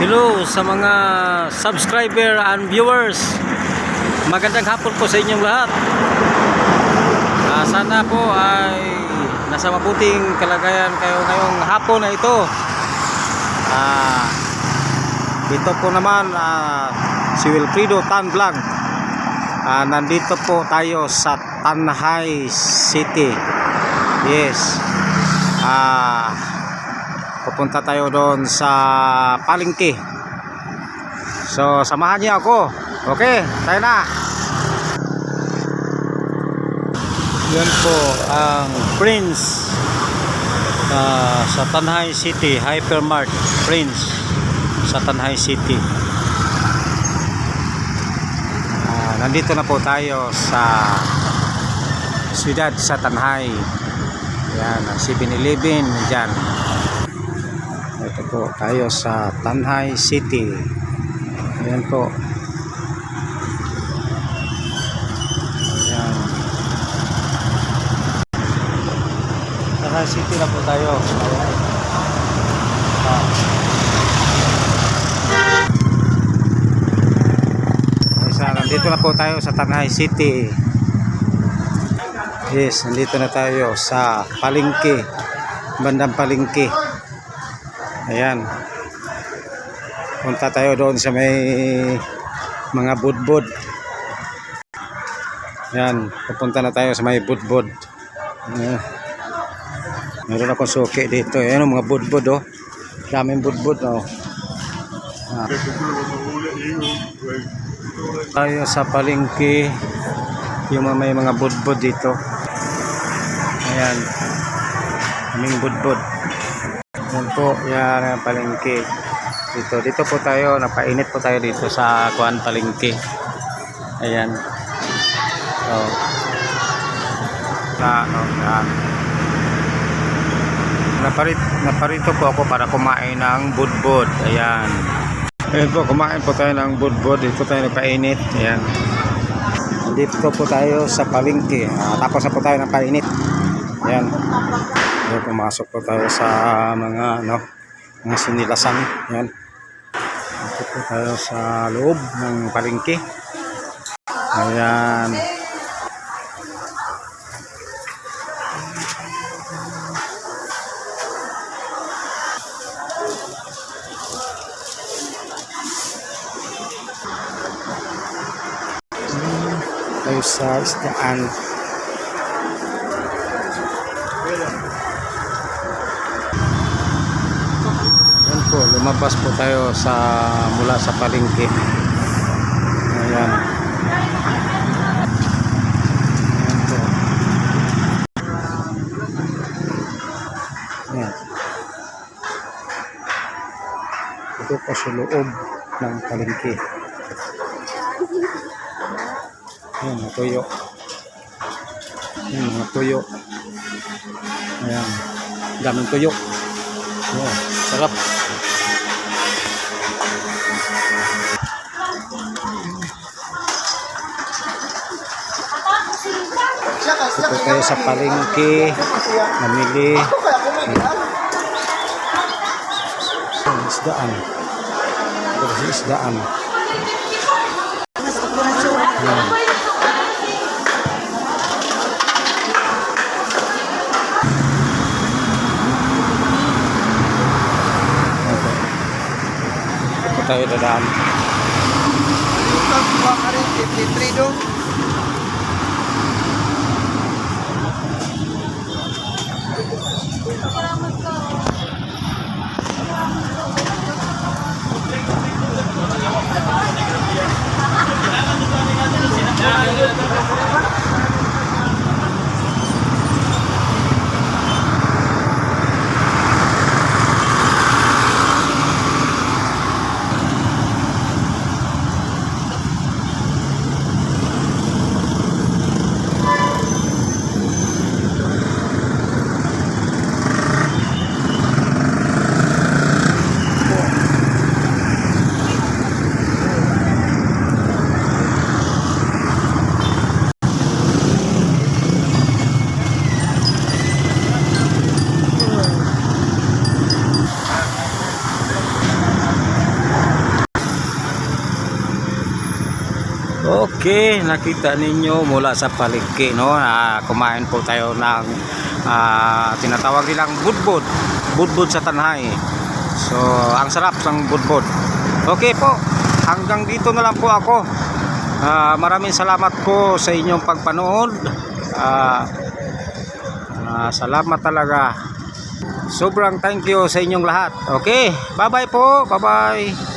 Hello sa mga subscriber and viewers. Magandang hapon po sa inyong lahat. Sana po ay nasa mabuting kalagayan kayo ngayong hapon na ito. Dito po naman si Wilfredo Tan Vlog. Nandito po tayo sa Tanhay City. Yes. Pupunta tayo doon sa palengke. So samahan niyo ako. Okay, tayo na. Yan po ang Prince sa Tanhay City, Hypermart Prince sa Tanhay City. Nandito na po tayo sa siyudad sa Tanhay. Yan, 7-Eleven dyan. Ito po tayo sa Tanhay City. Ayan po. Ayan. Tanhay City na po tayo. Nandito na po tayo sa Tanhay City. Yes, nandito na tayo sa palengke. Bandang palengke. Ayan. Punta tayo doon sa may mga budbud. Ayan, pupunta na tayo sa may budbud. Meron akong suki dito. Ayan, mga budbud oh. Daming budbud oh. Tayo sa palengke. Yung may mga budbud dito. Ayan. Daming budbud. Yan po, yan ang palengke. Dito po tayo, napainit po tayo dito sa kuan palengke. Ayan. So, naparito po ako para kumain ng budbud. Ayan. Ayan po, kumain po tayo ng budbud. Dito tayo napainit. Ayan. Dito po tayo sa palengke. Tapos na po tayo ng painit. Ayan. Ayan, pumasok po tayo sa mga mga sinilasan. Ayan. Dito po tayo sa loob ng palengke. Ayan. Tayo sa isdaan. Yan po, lumabas po tayo mula sa palengke. Ayan. Ayan po. Ayan. Ito po sa loob ng palengke. Ayan, mga tuyo. Ayan, mga tuyo. Ayan, daming tuyo. Oh, sarap. Ito tayo sa palengke. Namili. Isdaan. Ito sa isdaan. Ayan. Tayo dadaan. Okay, nakita ninyo mula sa palengke, no? Kumain po tayo ng tinatawag nilang budbud. Budbud sa Tanhay. So, ang sarap ng budbud. Okay po, hanggang dito na lang po ako. Maraming salamat po sa inyong pagpanood. Salamat talaga. Sobrang thank you sa inyong lahat. Okay, bye-bye po. Bye-bye.